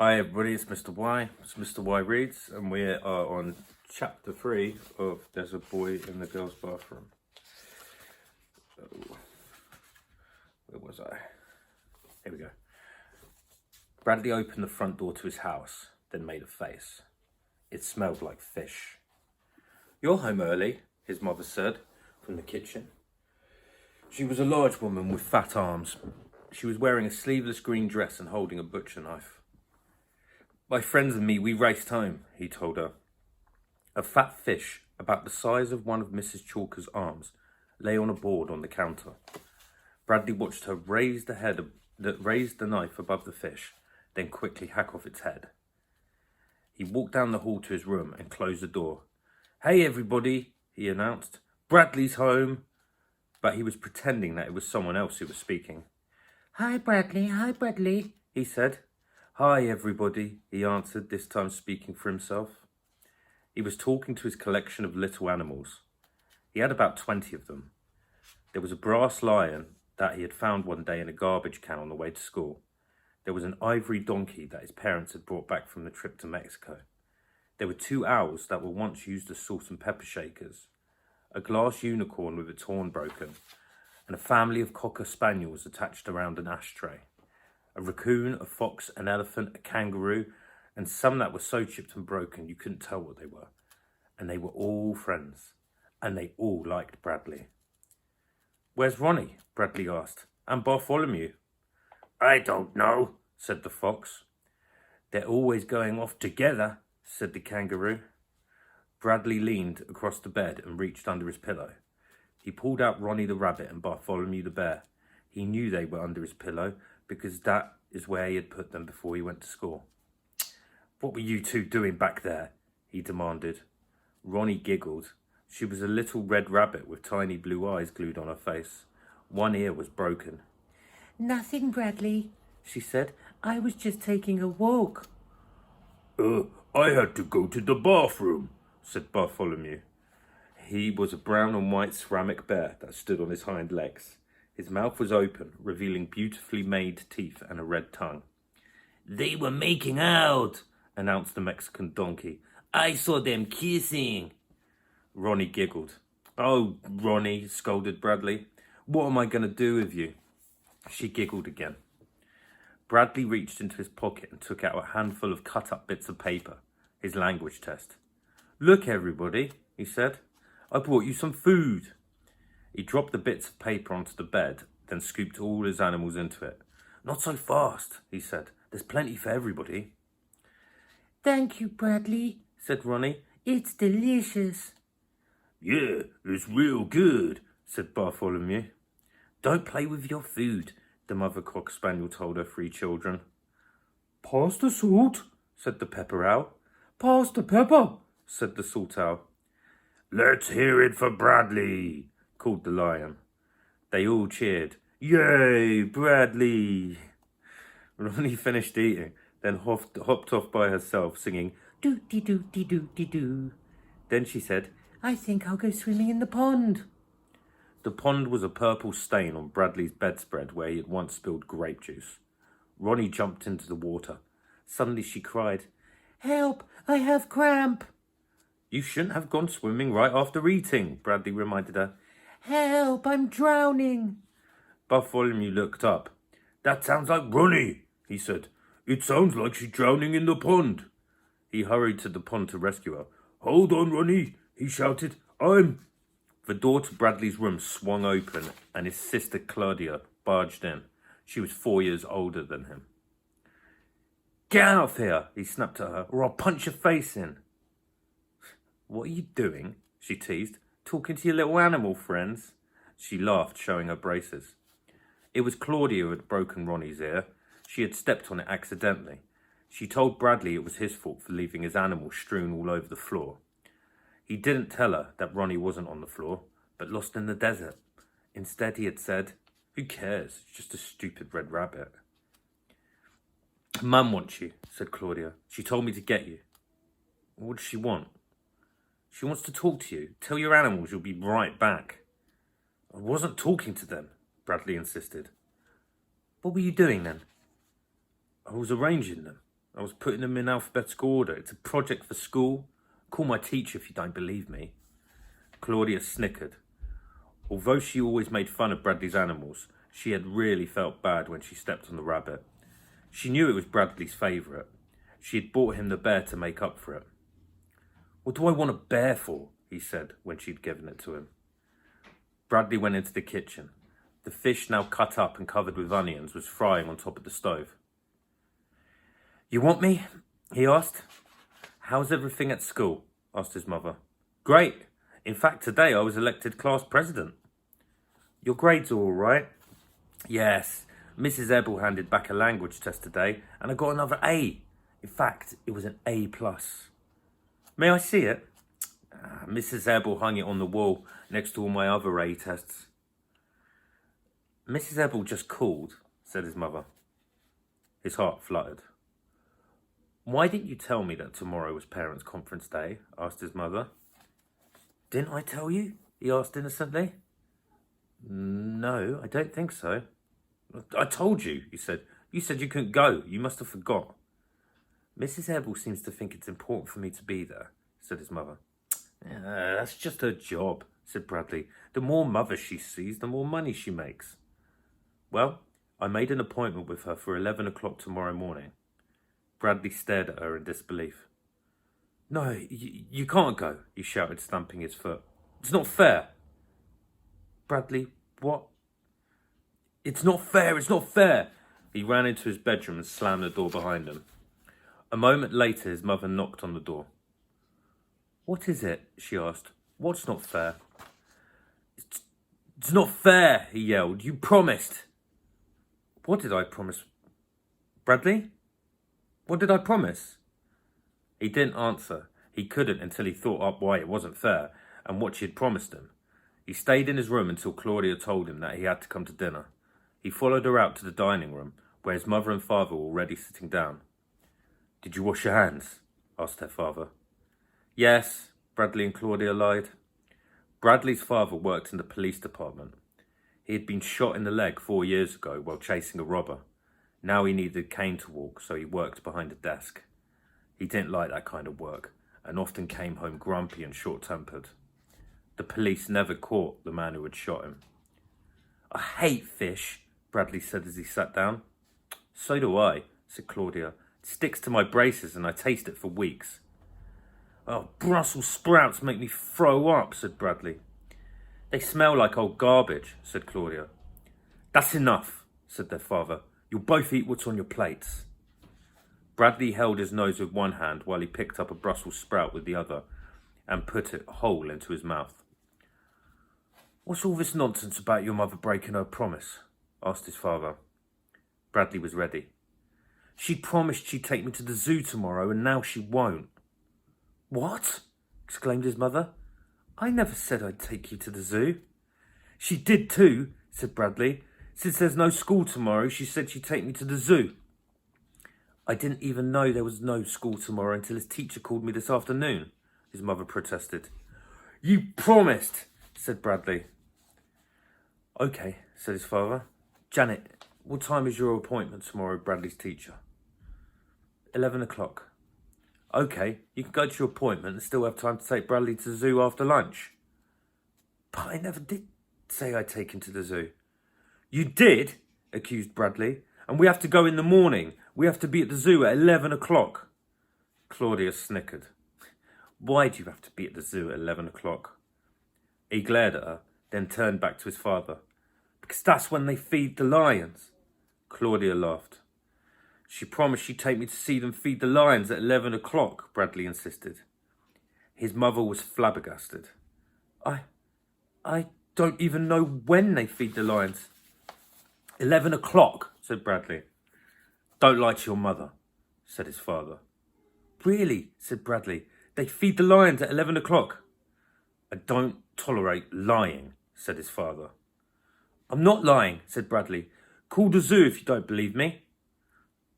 Hi everybody, it's Mr. Y. It's Mr. Y Reads, and we are on chapter 3 of There's a Boy in the Girls' Bathroom. So, where was I? Here we go. Bradley opened the front door to his house, then made a face. It smelled like fish. "You're home early," his mother said from the kitchen. She was a large woman with fat arms. She was wearing a sleeveless green dress and holding a butcher knife. "My friends and me, we raced home," he told her. A fat fish, about the size of one of Mrs. Chalker's arms, lay on a board on the counter. Bradley watched her raise the knife above the fish, then quickly hack off its head. He walked down the hall to his room and closed the door. "Hey everybody," he announced. "Bradley's home." But he was pretending that it was someone else who was speaking. Hi Bradley, he said. "Hi everybody," he answered, this time speaking for himself. He was talking to his collection of little animals. He had about 20 of them. There was a brass lion that he had found one day in a garbage can on the way to school. There was an ivory donkey that his parents had brought back from the trip to Mexico. There were 2 owls that were once used as salt and pepper shakers, a glass unicorn with its horn broken, and a family of cocker spaniels attached around an ashtray. A raccoon, a fox, an elephant, a kangaroo, and some that were so chipped and broken you couldn't tell what they were. And they were all friends, and they all liked Bradley. "Where's Ronnie?" Bradley asked. "And Bartholomew?" "I don't know," said the fox. "They're always going off together," said the kangaroo. Bradley leaned across the bed and reached under his pillow. He pulled out Ronnie the rabbit and Bartholomew the bear. He knew they were under his pillow because that is where he had put them before he went to school. "What were you two doing back there?" he demanded. Ronnie giggled. She was a little red rabbit with tiny blue eyes glued on her face. One ear was broken. "Nothing, Bradley," she said. "I was just taking a walk." I had to go to the bathroom," said Bartholomew. He was a brown and white ceramic bear that stood on his hind legs. His mouth was open, revealing beautifully made teeth and a red tongue. "They were making out," announced the Mexican donkey. "I saw them kissing." Ronnie giggled. "Oh, Ronnie," scolded Bradley. "What am I going to do with you?" She giggled again. Bradley reached into his pocket and took out a handful of cut-up bits of paper, his language test. "Look, everybody," he said. "I brought you some food." He dropped the bits of paper onto the bed, then scooped all his animals into it. "Not so fast," he said. "There's plenty for everybody." "Thank you, Bradley," said Ronnie. "It's delicious." "Yeah, it's real good," said Bartholomew. "Don't play with your food," the mother cock spaniel told her 3 children. "Pass the salt," said the pepper owl. "Pass the pepper," said the salt owl. "Let's hear it for Bradley," called the lion. They all cheered. "Yay, Bradley!" Ronnie finished eating, then hopped off by herself, singing "doo-dee-doo-dee-doo-dee-doo." Then she said, "I think I'll go swimming in the pond." The pond was a purple stain on Bradley's bedspread where he had once spilled grape juice. Ronnie jumped into the water. Suddenly she cried, "Help, I have cramp." "You shouldn't have gone swimming right after eating," Bradley reminded her. "Help, I'm drowning." Bartholomew looked up. "That sounds like Ronnie," he said. "It sounds like she's drowning in the pond." He hurried to the pond to rescue her. "Hold on, Ronnie," he shouted. The door to Bradley's room swung open and his sister Claudia barged in. She was 4 years older than him. "Get out of here," he snapped at her, "or I'll punch your face in." "What are you doing?" she teased. "Talking to your little animal friends?" She laughed, showing her braces. It was Claudia who had broken Ronnie's ear. She had stepped on it accidentally. She told Bradley it was his fault for leaving his animal strewn all over the floor. He didn't tell her that Ronnie wasn't on the floor, but lost in the desert. Instead, he had said, "Who cares? It's just a stupid red rabbit." "Mum wants you," said Claudia. "She told me to get you." "What does she want?" "She wants to talk to you. Tell your animals you'll be right back." "I wasn't talking to them," Bradley insisted. "What were you doing then?" "I was arranging them." I was putting them in alphabetical order. It's a project for school. Call my teacher if you don't believe me. Claudia snickered. Although she always made fun of Bradley's animals, she had really felt bad when she stepped on the rabbit. She knew it was Bradley's favourite. She had bought him the bear to make up for it. What do I want a bear for? He said when she'd given it to him. Bradley went into the kitchen. The fish, now cut up and covered with onions, was frying on top of the stove. You want me? He asked. How's everything at school? Asked his mother. Great. In fact, today I was elected class president. Your grades are all right? Yes. Mrs. Ebel handed back a language test today and I got another A. In fact, it was an A+. May I see it? Mrs. Ebel hung it on the wall next to all my other A tests. Mrs. Ebel just called, said his mother. His heart fluttered. Why didn't you tell me that tomorrow was parents' conference day? Asked his mother. Didn't I tell you? He asked innocently. No, I don't think so. I told you, he said. You said you couldn't go. You must have forgot. Mrs. Ebel seems to think it's important for me to be there, said his mother. That's just her job, said Bradley. The more mothers she sees, the more money she makes. Well, I made an appointment with her for 11 o'clock tomorrow morning. Bradley stared at her in disbelief. No, you can't go, he shouted, stamping his foot. It's not fair. Bradley, what? It's not fair, it's not fair. He ran into his bedroom and slammed the door behind him. A moment later, his mother knocked on the door. What is it? She asked. What's not fair? It's not fair, he yelled. You promised. What did I promise? Bradley? What did I promise? He didn't answer. He couldn't until he thought up why it wasn't fair and what she had promised him. He stayed in his room until Claudia told him that he had to come to dinner. He followed her out to the dining room, where his mother and father were already sitting down. Did you wash your hands? Asked their father. Yes, Bradley and Claudia lied. Bradley's father worked in the police department. He had been shot in the leg 4 years ago while chasing a robber. Now he needed a cane to walk, so he worked behind a desk. He didn't like that kind of work, and often came home grumpy and short-tempered. The police never caught the man who had shot him. I hate fish, Bradley said as he sat down. So do I, said Claudia. It sticks to my braces and I taste it for weeks. Oh, Brussels sprouts make me throw up, said Bradley. They smell like old garbage, said Claudia. That's enough, said their father. You'll both eat what's on your plates. Bradley held his nose with one hand while he picked up a Brussels sprout with the other and put it whole into his mouth. What's all this nonsense about your mother breaking her promise? Asked his father. Bradley was ready. She promised she'd take me to the zoo tomorrow and now she won't. What? Exclaimed his mother. I never said I'd take you to the zoo. She did too, said Bradley. Since there's no school tomorrow, she said she'd take me to the zoo. I didn't even know there was no school tomorrow until his teacher called me this afternoon, his mother protested. You promised, said Bradley. Okay, said his father. Janet, what time is your appointment tomorrow with Bradley's teacher? 11 o'clock. Okay, you can go to your appointment and still have time to take Bradley to the zoo after lunch. But I never did say I'd take him to the zoo. You did, accused Bradley. And we have to go in the morning. We have to be at the zoo at 11 o'clock. Claudia snickered. Why do you have to be at the zoo at 11 o'clock? He glared at her, then turned back to his father. Because that's when they feed the lions. Claudia laughed. She promised she'd take me to see them feed the lions at 11 o'clock, Bradley insisted. His mother was flabbergasted. I don't even know when they feed the lions. 11 o'clock, said Bradley. Don't lie to your mother, said his father. Really, said Bradley. They feed the lions at 11 o'clock. I don't tolerate lying, said his father. I'm not lying, said Bradley. Call the zoo if you don't believe me.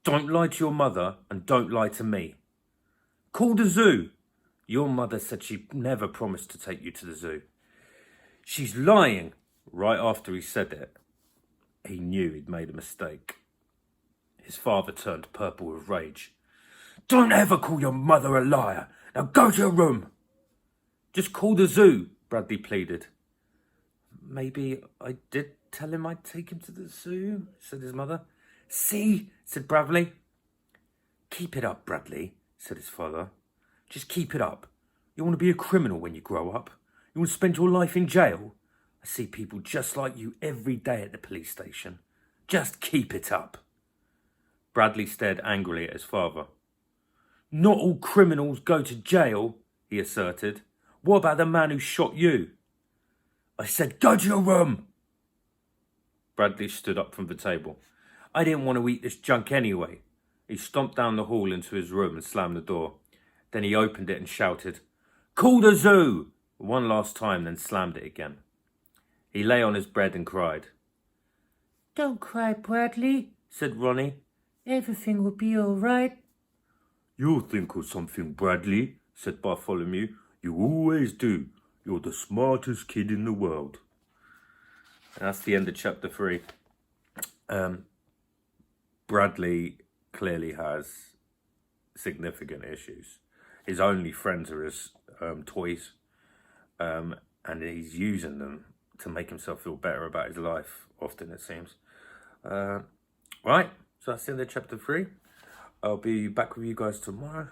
Don't lie to your mother and don't lie to me. Call the zoo. Your mother said she never promised to take you to the zoo. She's lying. Right after he said it, he knew he'd made a mistake. His father turned purple with rage. Don't ever call your mother a liar. Now go to your room. Just call the zoo, Bradley pleaded. Maybe I did tell him I'd take him to the zoo, said his mother. See, said Bradley. Keep it up, Bradley, said his father. Just keep it up. You want to be a criminal when you grow up? You want to spend your life in jail? I see people just like you every day at the police station. Just keep it up. Bradley stared angrily at his father. Not all criminals go to jail, he asserted. What about the man who shot you? I said, go to your room. Bradley stood up from the table. I didn't want to eat this junk anyway. He stomped down the hall into his room and slammed the door. Then he opened it and shouted, Call the zoo! One last time, then slammed it again. He lay on his bed and cried. Don't cry, Bradley, said Ronnie. Everything will be all right. You'll think of something, Bradley, said Bartholomew. You always do. You're the smartest kid in the world. And that's the end of chapter 3. Bradley clearly has significant issues. His only friends are his toys, and he's using them to make himself feel better about his life, often it seems. Right, so that's the end of chapter 3. I'll be back with you guys tomorrow.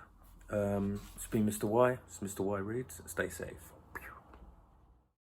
It's been Mr. Y. It's Mr. Y Reads. Stay safe.